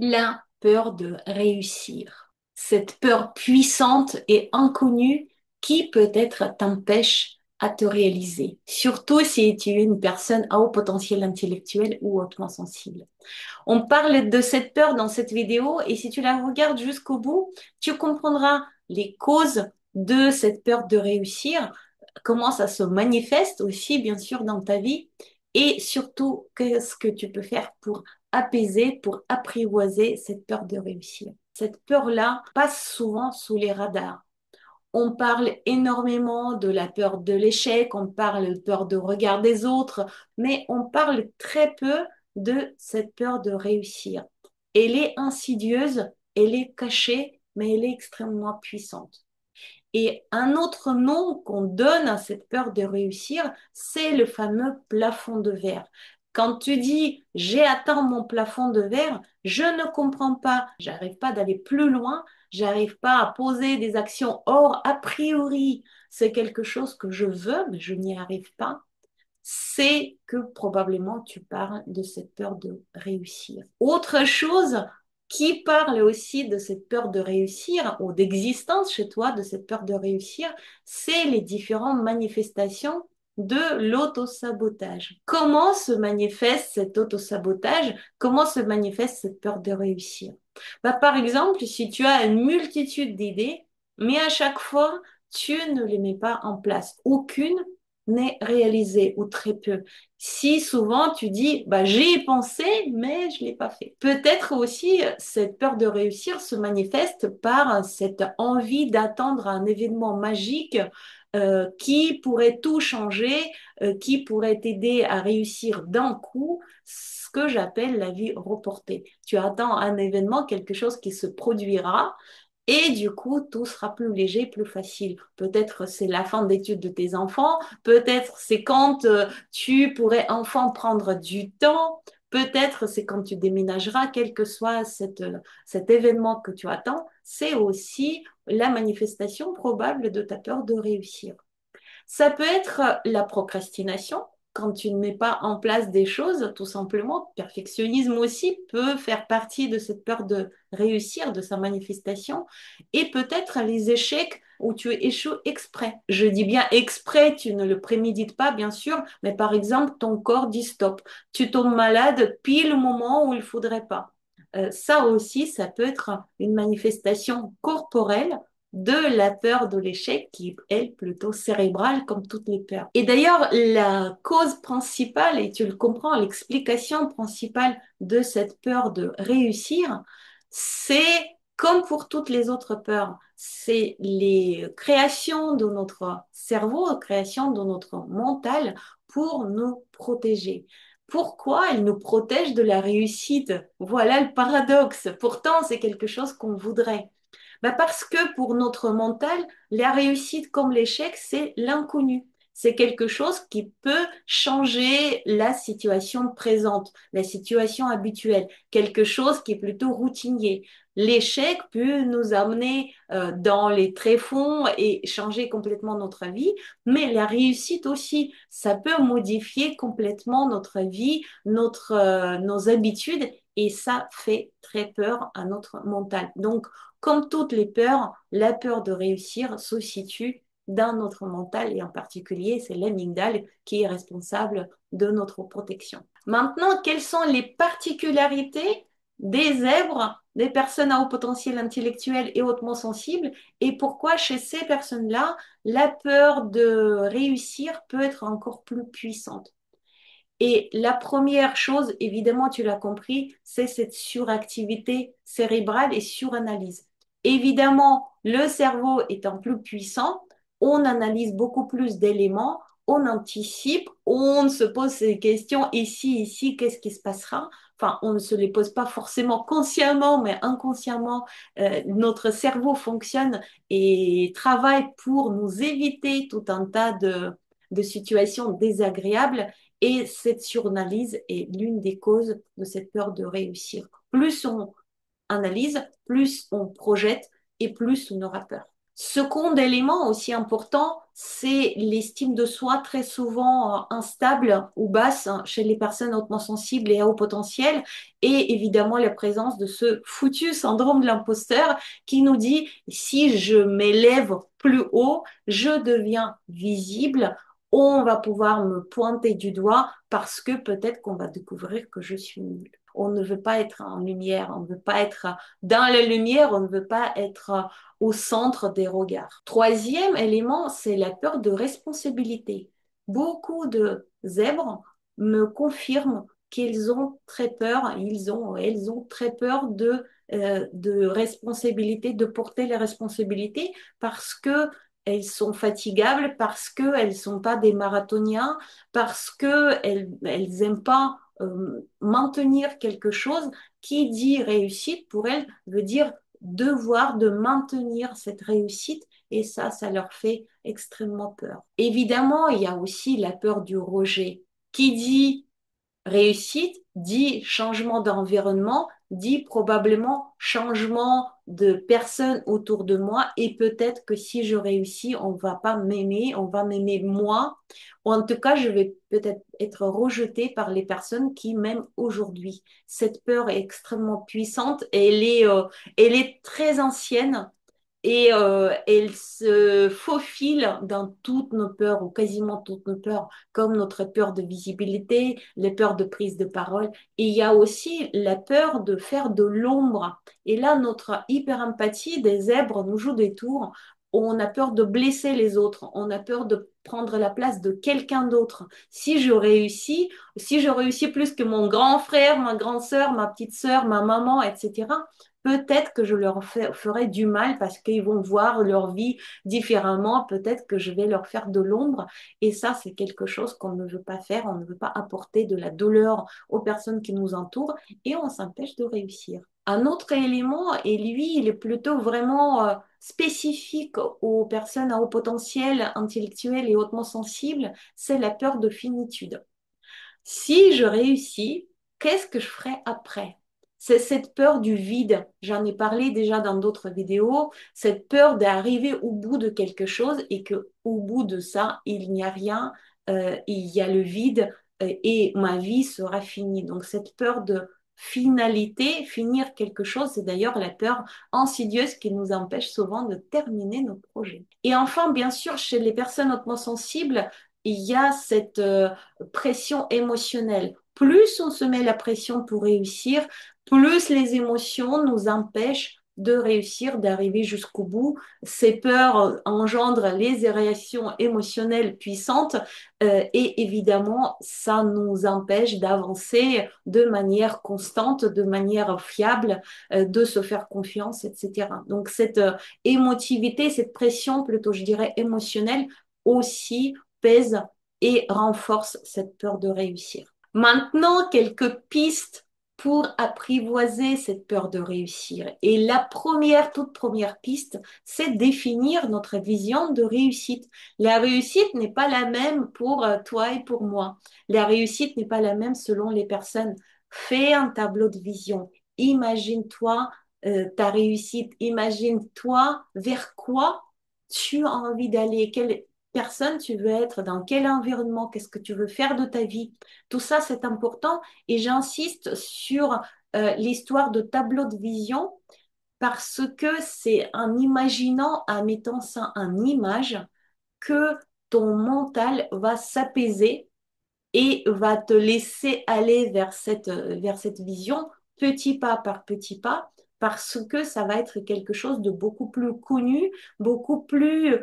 La peur de réussir. Cette peur puissante et inconnue qui peut-être t'empêche à te réaliser, surtout si tu es une personne à haut potentiel intellectuel ou hautement sensible. On parle de cette peur dans cette vidéo et si tu la regardes jusqu'au bout, tu comprendras les causes de cette peur de réussir, comment ça se manifeste aussi bien sûr dans ta vie et surtout qu'est-ce que tu peux faire pour apaiser, pour apprivoiser cette peur de réussir. Cette peur-là passe souvent sous les radars. On parle énormément de la peur de l'échec, on parle de peur de regard des autres, mais on parle très peu de cette peur de réussir. Elle est insidieuse, elle est cachée, mais elle est extrêmement puissante. Et un autre nom qu'on donne à cette peur de réussir, c'est le fameux plafond de verre. Quand tu dis j'ai atteint mon plafond de verre, je ne comprends pas, j'arrive pas d'aller plus loin, j'arrive pas à poser des actions. Or, a priori, c'est quelque chose que je veux, mais je n'y arrive pas. C'est que probablement tu parles de cette peur de réussir. Autre chose qui parle aussi de cette peur de réussir ou d'existence chez toi de cette peur de réussir, c'est les différentes manifestations de l'autosabotage. Comment se manifeste cet autosabotage? Comment se manifeste cette peur de réussir? Bah, par exemple, si tu as une multitude d'idées, mais à chaque fois, tu ne les mets pas en place. Aucune n'est réalisé ou très peu. Si souvent tu dis, bah, j'y ai pensé, mais je l'ai pas fait. Peut-être aussi cette peur de réussir se manifeste par cette envie d'attendre un événement magique qui pourrait tout changer, qui pourrait t'aider à réussir d'un coup, ce que j'appelle la vie reportée. Tu attends un événement, quelque chose qui se produira et du coup, tout sera plus léger, plus facile. Peut-être c'est la fin d'études de tes enfants, peut-être c'est quand tu pourrais enfin prendre du temps, peut-être c'est quand tu déménageras, quel que soit cet événement que tu attends, c'est aussi la manifestation probable de ta peur de réussir. Ça peut être la procrastination, quand tu ne mets pas en place des choses, tout simplement. Perfectionnisme aussi peut faire partie de cette peur de réussir, de sa manifestation. Et peut-être les échecs où tu échoues exprès. Je dis bien exprès, tu ne le prémédites pas, bien sûr, mais par exemple, ton corps dit stop. Tu tombes malade pile au moment où il faudrait pas. Ça aussi, ça peut être une manifestation corporelle de la peur de l'échec qui est plutôt cérébrale comme toutes les peurs. Et d'ailleurs, la cause principale, et tu le comprends, l'explication principale de cette peur de réussir, c'est comme pour toutes les autres peurs, c'est les créations de notre cerveau, créations de notre mental pour nous protéger. Pourquoi elle nous protège de la réussite? Voilà le paradoxe. Pourtant, c'est quelque chose qu'on voudrait. Bah parce que pour notre mental, la réussite comme l'échec, c'est l'inconnu. C'est quelque chose qui peut changer la situation présente, la situation habituelle, quelque chose qui est plutôt routinier. L'échec peut nous amener dans les tréfonds et changer complètement notre vie, mais la réussite aussi, ça peut modifier complètement notre vie, nos habitudes, et ça fait très peur à notre mental. Donc, comme toutes les peurs, la peur de réussir se situe dans notre mental et en particulier, c'est l'amygdale qui est responsable de notre protection. Maintenant, quelles sont les particularités des zèbres, des personnes à haut potentiel intellectuel et hautement sensibles et pourquoi chez ces personnes-là, la peur de réussir peut être encore plus puissante? Et la première chose, évidemment, tu l'as compris, c'est cette suractivité cérébrale et suranalyse. Évidemment, le cerveau étant plus puissant, on analyse beaucoup plus d'éléments, on anticipe, on se pose ces questions ici, qu'est-ce qui se passera? Enfin, on ne se les pose pas forcément consciemment, mais inconsciemment, notre cerveau fonctionne et travaille pour nous éviter tout un tas de situations désagréables et cette suranalyse est l'une des causes de cette peur de réussir. Plus on analyse, plus on projette et plus on aura peur. Second élément aussi important, c'est l'estime de soi très souvent instable ou basse chez les personnes hautement sensibles et à haut potentiel, et évidemment la présence de ce foutu syndrome de l'imposteur qui nous dit si je m'élève plus haut, je deviens visible, on va pouvoir me pointer du doigt parce que peut-être qu'on va découvrir que je suis nulle. On ne veut pas être en lumière, on ne veut pas être dans la lumière, on ne veut pas être au centre des regards. Troisième élément, c'est la peur de responsabilité. Beaucoup de zèbres me confirment qu'ils ont très peur, elles ont très peur de responsabilité, de porter les responsabilités parce que elles sont fatigables, parce qu'elles ne sont pas des marathoniens, parce qu'elles n'aiment pas maintenir quelque chose qui dit réussite pour elles veut dire devoir de maintenir cette réussite et ça leur fait extrêmement peur. Évidemment, il y a aussi la peur du rejet. Qui dit réussite dit changement d'environnement, dit probablement changement de personnes autour de moi et peut-être que si je réussis, on va pas m'aimer, on va m'aimer moi. Ou en tout cas, je vais peut-être être rejetée par les personnes qui m'aiment aujourd'hui. Cette peur est extrêmement puissante et elle est très ancienne et elle se faufile dans toutes nos peurs, ou quasiment toutes nos peurs, comme notre peur de visibilité, les peurs de prise de parole. Et il y a aussi la peur de faire de l'ombre. Et là, notre hyper-empathie des zèbres nous joue des tours. On a peur de blesser les autres, on a peur de prendre la place de quelqu'un d'autre. Si je réussis plus que mon grand frère, ma grande sœur, ma petite sœur, ma maman, etc., peut-être que je leur ferai du mal parce qu'ils vont voir leur vie différemment. Peut-être que je vais leur faire de l'ombre. Et ça, c'est quelque chose qu'on ne veut pas faire. On ne veut pas apporter de la douleur aux personnes qui nous entourent et on s'empêche de réussir. Un autre élément, et lui, il est plutôt vraiment spécifique aux personnes à haut potentiel intellectuel et hautement sensibles, c'est la peur de finitude. Si je réussis, qu'est-ce que je ferai après? C'est cette peur du vide. J'en ai parlé déjà dans d'autres vidéos. Cette peur d'arriver au bout de quelque chose et que au bout de ça, il n'y a rien, il y a le vide et ma vie sera finie. Donc cette peur de finalité, finir quelque chose, c'est d'ailleurs la peur insidieuse qui nous empêche souvent de terminer nos projets. Et enfin, bien sûr, chez les personnes hautement sensibles, il y a cette pression émotionnelle. Plus on se met la pression pour réussir, plus les émotions nous empêchent de réussir, d'arriver jusqu'au bout. Ces peurs engendrent les réactions émotionnelles puissantes et évidemment, ça nous empêche d'avancer de manière constante, de manière fiable, de se faire confiance, etc. Donc cette émotivité, cette pression plutôt, je dirais, émotionnelle aussi pèse et renforce cette peur de réussir. Maintenant, quelques pistes pour apprivoiser cette peur de réussir. Et la première, toute première piste, c'est définir notre vision de réussite. La réussite n'est pas la même pour toi et pour moi. La réussite n'est pas la même selon les personnes. Fais un tableau de vision. Imagine-toi ta réussite. Imagine-toi vers quoi tu as envie d'aller. Quelle personne tu veux être, dans quel environnement, qu'est-ce que tu veux faire de ta vie. Tout ça, c'est important et j'insiste sur l'histoire de tableau de vision parce que c'est en imaginant, en mettant ça en image, que ton mental va s'apaiser et va te laisser aller vers cette vision petit pas par petit pas, parce que ça va être quelque chose de beaucoup plus connu, beaucoup plus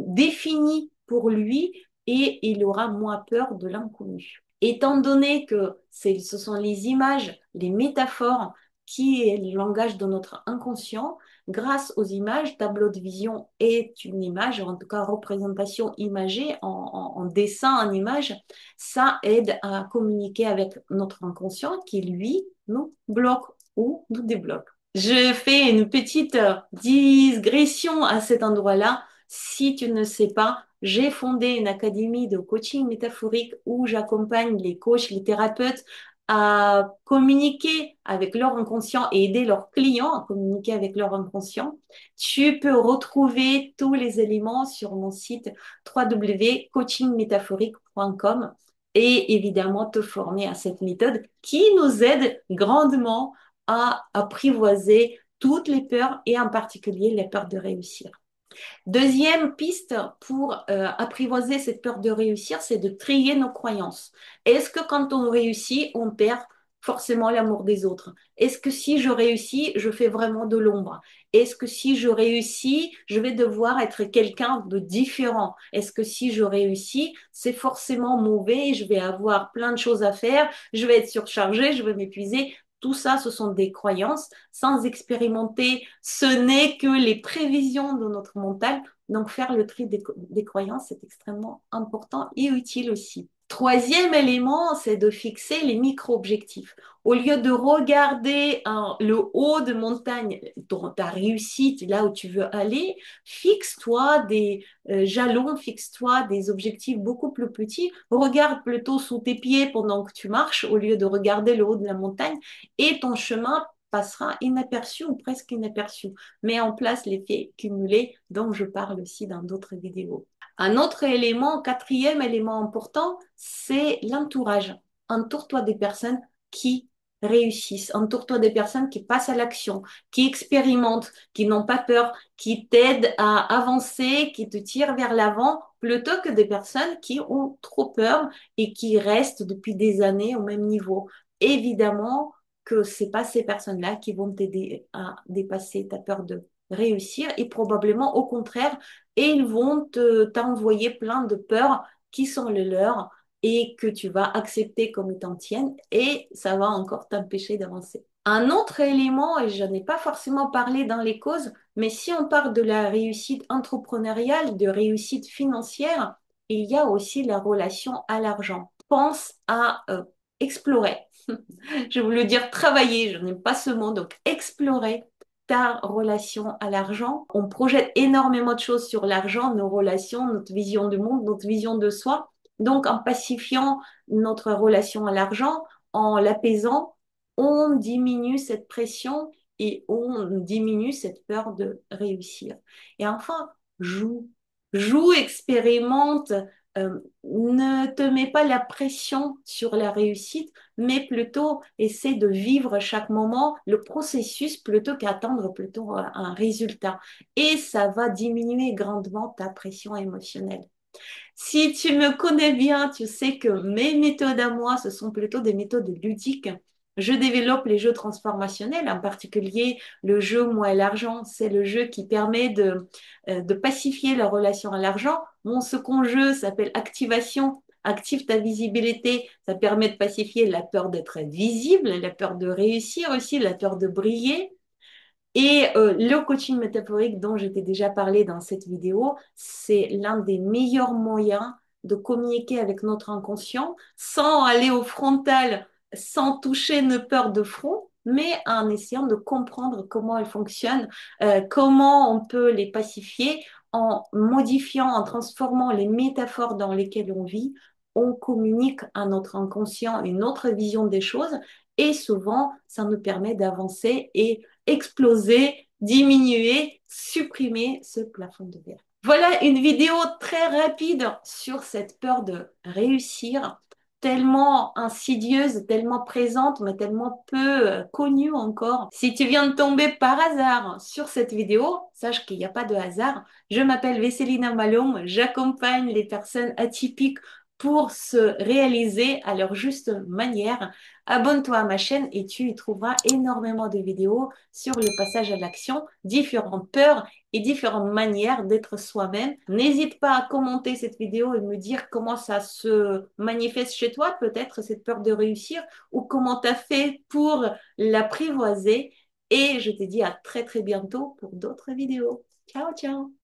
défini pour lui et il aura moins peur de l'inconnu. Étant donné que ce sont les images, les métaphores qui est le langage de notre inconscient, grâce aux images, tableau de vision est une image, en tout cas représentation imagée en dessin, en image, ça aide à communiquer avec notre inconscient qui, lui, nous bloque ou nous débloque. Je fais une petite digression à cet endroit-là. Si tu ne sais pas, j'ai fondé une académie de coaching métaphorique où j'accompagne les coachs, les thérapeutes à communiquer avec leur inconscient et aider leurs clients à communiquer avec leur inconscient, tu peux retrouver tous les éléments sur mon site www.coachingmétaphorique.com et évidemment te former à cette méthode qui nous aide grandement à apprivoiser toutes les peurs et en particulier les peurs de réussir. Deuxième piste pour apprivoiser cette peur de réussir, c'est de trier nos croyances. Est-ce que quand on réussit, on perd forcément l'amour des autres? Est-ce que si je réussis, je fais vraiment de l'ombre? Est-ce que si je réussis, je vais devoir être quelqu'un de différent? Est-ce que si je réussis, c'est forcément mauvais, je vais avoir plein de choses à faire, je vais être surchargée, je vais m'épuiser? Tout ça, ce sont des croyances. Sans expérimenter, ce n'est que les prévisions de notre mental. Donc, faire le tri des croyances, c'est extrêmement important et utile aussi. Troisième élément, c'est de fixer les micro-objectifs. Au lieu de regarder le haut de montagne, dans ta réussite, là où tu veux aller, fixe-toi des jalons, fixe-toi des objectifs beaucoup plus petits. Regarde plutôt sous tes pieds pendant que tu marches au lieu de regarder le haut de la montagne et ton chemin passera inaperçu ou presque inaperçu. Mets en place l'effet cumulé dont je parle aussi dans d'autres vidéos. Un autre élément, quatrième élément important, c'est l'entourage. Entoure-toi des personnes qui réussissent. Entoure-toi des personnes qui passent à l'action, qui expérimentent, qui n'ont pas peur, qui t'aident à avancer, qui te tirent vers l'avant, plutôt que des personnes qui ont trop peur et qui restent depuis des années au même niveau. Évidemment que c'est pas ces personnes-là qui vont t'aider à dépasser ta peur de réussir et probablement au contraire, et ils vont t'envoyer plein de peurs qui sont les leurs et que tu vas accepter comme étant tiennes et ça va encore t'empêcher d'avancer. Un autre élément, et je n'ai pas forcément parlé dans les causes, mais si on parle de la réussite entrepreneuriale, de réussite financière, il y a aussi la relation à l'argent. Pense à explorer. Je voulais dire travailler, je n'aime pas ce mot, donc explorer ta relation à l'argent. On projette énormément de choses sur l'argent, nos relations, notre vision du monde, notre vision de soi. Donc, en pacifiant notre relation à l'argent, en l'apaisant, on diminue cette pression et on diminue cette peur de réussir. Et enfin, joue, joue, expérimente, ne te mets pas la pression sur la réussite, mais plutôt essaie de vivre chaque moment, le processus, plutôt qu'attendre plutôt un résultat. Et ça va diminuer grandement ta pression émotionnelle. Si tu me connais bien, tu sais que mes méthodes à moi, ce sont plutôt des méthodes ludiques. Je développe les jeux transformationnels, en particulier le jeu Moi et l'argent. C'est le jeu qui permet de pacifier la relation à l'argent. Mon second jeu s'appelle Activation. Active ta visibilité, ça permet de pacifier la peur d'être visible, la peur de réussir aussi, la peur de briller. Et le coaching métaphorique dont je t'ai déjà parlé dans cette vidéo, c'est l'un des meilleurs moyens de communiquer avec notre inconscient sans aller au frontal, sans toucher nos peurs de front, mais en essayant de comprendre comment elles fonctionnent, comment on peut les pacifier en modifiant, en transformant les métaphores dans lesquelles on vit. On communique à notre inconscient une autre vision des choses et souvent, ça nous permet d'avancer et exploser, diminuer, supprimer ce plafond de verre. Voilà une vidéo très rapide sur cette peur de réussir, tellement insidieuse, tellement présente, mais tellement peu connue encore. Si tu viens de tomber par hasard sur cette vidéo, sache qu'il n'y a pas de hasard. Je m'appelle Vesselina Malum, j'accompagne les personnes atypiques pour se réaliser à leur juste manière. Abonne-toi à ma chaîne et tu y trouveras énormément de vidéos sur le passage à l'action, différentes peurs et différentes manières d'être soi-même. N'hésite pas à commenter cette vidéo et me dire comment ça se manifeste chez toi, peut-être cette peur de réussir, ou comment tu as fait pour l'apprivoiser. Et je te dis à très très bientôt pour d'autres vidéos. Ciao, ciao!